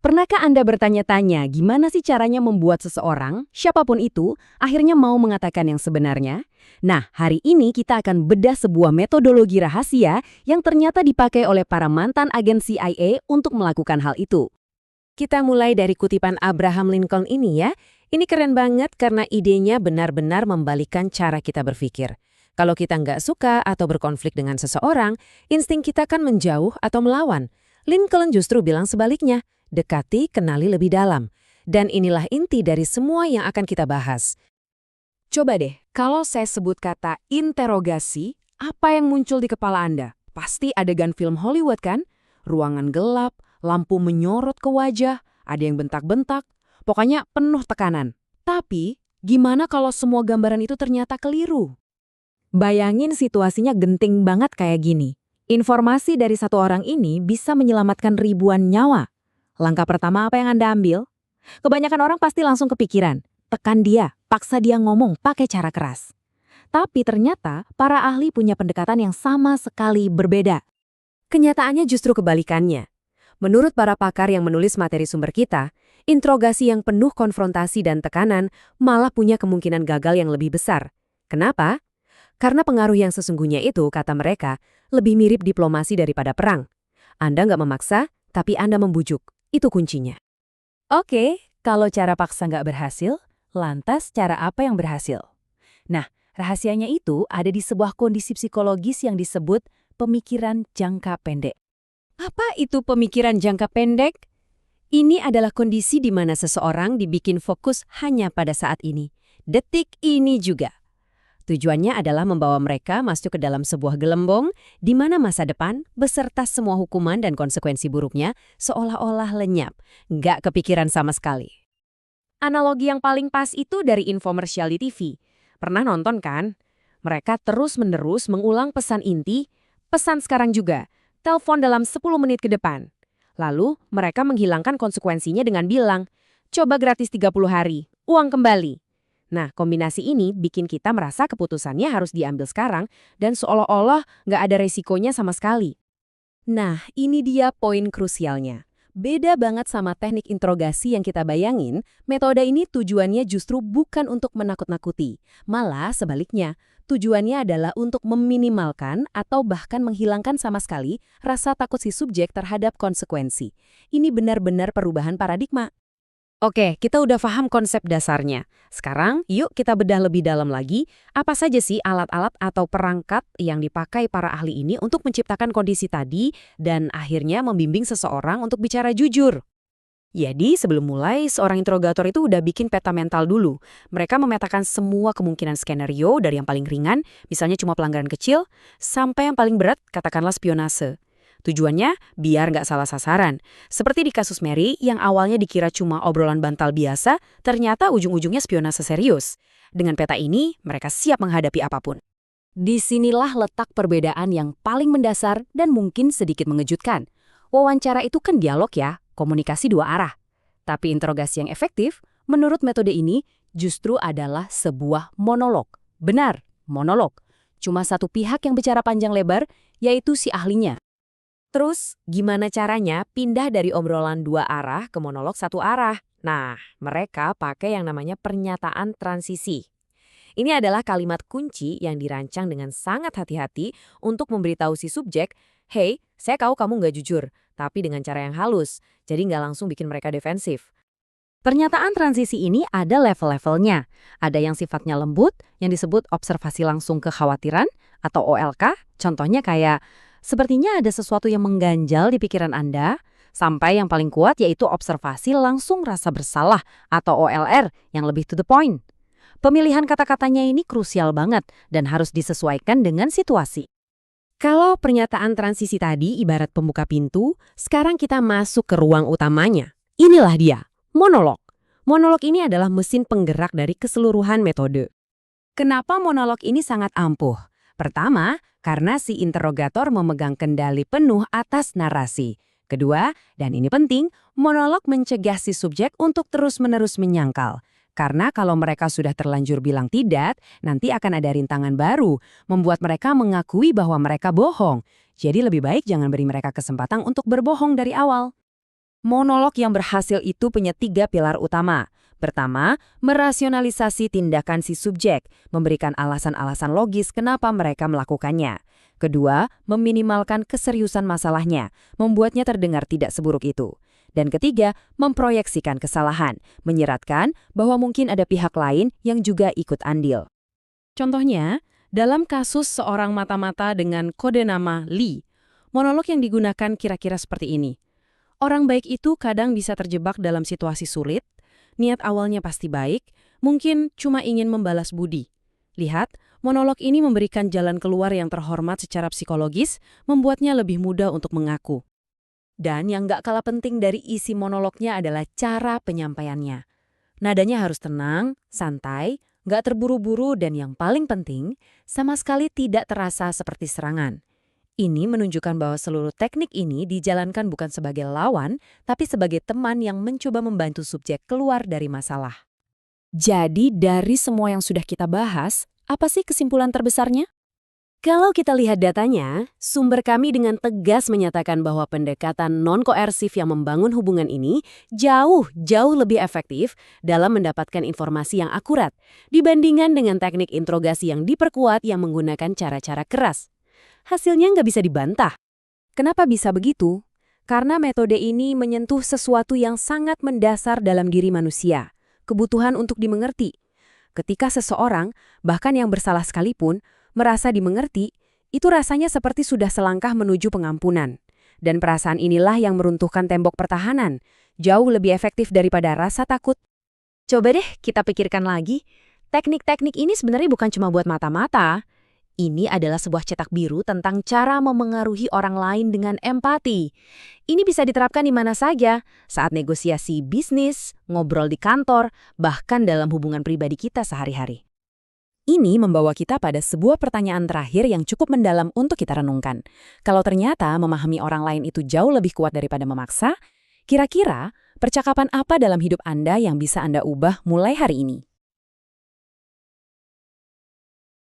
Pernahkah Anda bertanya-tanya gimana sih caranya membuat seseorang, siapapun itu, akhirnya mau mengatakan yang sebenarnya? Nah, hari ini kita akan bedah sebuah metodologi rahasia yang ternyata dipakai oleh para mantan agen CIA untuk melakukan hal itu. Kita mulai dari kutipan Abraham Lincoln ini ya. Ini keren banget karena idenya benar-benar membalikkan cara kita berpikir. Kalau kita nggak suka atau berkonflik dengan seseorang, insting kita kan menjauh atau melawan. Lincoln justru bilang sebaliknya. Dekati, kenali lebih dalam. Dan inilah inti dari semua yang akan kita bahas. Coba deh, kalau saya sebut kata interogasi, apa yang muncul di kepala Anda? Pasti adegan film Hollywood kan? Ruangan gelap, lampu menyorot ke wajah, ada yang bentak-bentak, pokoknya penuh tekanan. Tapi, gimana kalau semua gambaran itu ternyata keliru? Bayangin situasinya genting banget kayak gini. Informasi dari satu orang ini bisa menyelamatkan ribuan nyawa. Langkah pertama apa yang Anda ambil? Kebanyakan orang pasti langsung kepikiran, tekan dia, paksa dia ngomong pakai cara keras. Tapi ternyata para ahli punya pendekatan yang sama sekali berbeda. Kenyataannya justru kebalikannya. Menurut para pakar yang menulis materi sumber kita, interogasi yang penuh konfrontasi dan tekanan malah punya kemungkinan gagal yang lebih besar. Kenapa? Karena pengaruh yang sesungguhnya itu, kata mereka, lebih mirip diplomasi daripada perang. Anda nggak memaksa, tapi Anda membujuk. Itu kuncinya. Oke, kalau cara paksa nggak berhasil, lantas cara apa yang berhasil? Nah, rahasianya itu ada di sebuah kondisi psikologis yang disebut pemikiran jangka pendek. Apa itu pemikiran jangka pendek? Ini adalah kondisi di mana seseorang dibikin fokus hanya pada saat ini. Detik ini juga. Tujuannya adalah membawa mereka masuk ke dalam sebuah gelembung di mana masa depan beserta semua hukuman dan konsekuensi buruknya seolah-olah lenyap, nggak kepikiran sama sekali. Analogi yang paling pas itu dari infomersial di TV. Pernah nonton kan? Mereka terus-menerus mengulang pesan inti, pesan sekarang juga, telepon dalam 10 menit ke depan. Lalu mereka menghilangkan konsekuensinya dengan bilang, coba gratis 30 hari, uang kembali. Nah, kombinasi ini bikin kita merasa keputusannya harus diambil sekarang dan seolah-olah nggak ada resikonya sama sekali. Nah, ini dia poin krusialnya. Beda banget sama teknik interogasi yang kita bayangin, metode ini tujuannya justru bukan untuk menakut-nakuti. Malah sebaliknya, tujuannya adalah untuk meminimalkan atau bahkan menghilangkan sama sekali rasa takut si subjek terhadap konsekuensi. Ini benar-benar perubahan paradigma. Oke, kita udah paham konsep dasarnya. Sekarang, yuk kita bedah lebih dalam lagi, apa saja sih alat-alat atau perangkat yang dipakai para ahli ini untuk menciptakan kondisi tadi dan akhirnya membimbing seseorang untuk bicara jujur. Jadi, sebelum mulai, seorang interrogator itu udah bikin peta mental dulu. Mereka memetakan semua kemungkinan skenario dari yang paling ringan, misalnya cuma pelanggaran kecil, sampai yang paling berat, katakanlah spionase. Tujuannya biar nggak salah sasaran. Seperti di kasus Mary yang awalnya dikira cuma obrolan bantal biasa, ternyata ujung-ujungnya spionase serius. Dengan peta ini, mereka siap menghadapi apapun. Disinilah letak perbedaan yang paling mendasar dan mungkin sedikit mengejutkan. Wawancara itu kan dialog ya, komunikasi dua arah. Tapi interogasi yang efektif, menurut metode ini, justru adalah sebuah monolog. Benar, monolog. Cuma satu pihak yang bicara panjang lebar, yaitu si ahlinya. Terus, gimana caranya pindah dari obrolan dua arah ke monolog satu arah? Nah, mereka pakai yang namanya pernyataan transisi. Ini adalah kalimat kunci yang dirancang dengan sangat hati-hati untuk memberitahu si subjek, "Hey, saya tahu kamu nggak jujur," tapi dengan cara yang halus, jadi nggak langsung bikin mereka defensif. Pernyataan transisi ini ada level-levelnya. Ada yang sifatnya lembut, yang disebut observasi langsung kekhawatiran, atau OLK, contohnya kayak, sepertinya ada sesuatu yang mengganjal di pikiran Anda, sampai yang paling kuat yaitu observasi langsung rasa bersalah atau OLR yang lebih to the point. Pemilihan kata-katanya ini krusial banget dan harus disesuaikan dengan situasi. Kalau pernyataan transisi tadi ibarat pembuka pintu, sekarang kita masuk ke ruang utamanya. Inilah dia, monolog. Monolog ini adalah mesin penggerak dari keseluruhan metode. Kenapa monolog ini sangat ampuh? Pertama, karena si interrogator memegang kendali penuh atas narasi. Kedua, dan ini penting, monolog mencegah si subjek untuk terus-menerus menyangkal. Karena kalau mereka sudah terlanjur bilang tidak, nanti akan ada rintangan baru, membuat mereka mengakui bahwa mereka bohong. Jadi lebih baik jangan beri mereka kesempatan untuk berbohong dari awal. Monolog yang berhasil itu punya 3 pilar utama. Pertama, merasionalisasi tindakan si subjek, memberikan alasan-alasan logis kenapa mereka melakukannya. Kedua, meminimalkan keseriusan masalahnya, membuatnya terdengar tidak seburuk itu. Dan ketiga, memproyeksikan kesalahan, menyeratkan bahwa mungkin ada pihak lain yang juga ikut andil. Contohnya, dalam kasus seorang mata-mata dengan kode nama Lee, monolog yang digunakan kira-kira seperti ini. Orang baik itu kadang bisa terjebak dalam situasi sulit, niat awalnya pasti baik, mungkin cuma ingin membalas budi. Lihat, monolog ini memberikan jalan keluar yang terhormat secara psikologis, membuatnya lebih mudah untuk mengaku. Dan yang gak kalah penting dari isi monolognya adalah cara penyampaiannya. Nadanya harus tenang, santai, gak terburu-buru, dan yang paling penting, sama sekali tidak terasa seperti serangan. Ini menunjukkan bahwa seluruh teknik ini dijalankan bukan sebagai lawan, tapi sebagai teman yang mencoba membantu subjek keluar dari masalah. Jadi dari semua yang sudah kita bahas, apa sih kesimpulan terbesarnya? Kalau kita lihat datanya, sumber kami dengan tegas menyatakan bahwa pendekatan non-koersif yang membangun hubungan ini jauh lebih efektif dalam mendapatkan informasi yang akurat dibandingkan dengan teknik interogasi yang diperkuat yang menggunakan cara-cara keras. Hasilnya nggak bisa dibantah. Kenapa bisa begitu? Karena metode ini menyentuh sesuatu yang sangat mendasar dalam diri manusia, kebutuhan untuk dimengerti. Ketika seseorang, bahkan yang bersalah sekalipun, merasa dimengerti, itu rasanya seperti sudah selangkah menuju pengampunan. Dan perasaan inilah yang meruntuhkan tembok pertahanan, jauh lebih efektif daripada rasa takut. Coba deh kita pikirkan lagi, teknik-teknik ini sebenarnya bukan cuma buat mata-mata. Ini adalah sebuah cetak biru tentang cara memengaruhi orang lain dengan empati. Ini bisa diterapkan di mana saja, saat negosiasi bisnis, ngobrol di kantor, bahkan dalam hubungan pribadi kita sehari-hari. Ini membawa kita pada sebuah pertanyaan terakhir yang cukup mendalam untuk kita renungkan. Kalau ternyata memahami orang lain itu jauh lebih kuat daripada memaksa, kira-kira percakapan apa dalam hidup Anda yang bisa Anda ubah mulai hari ini?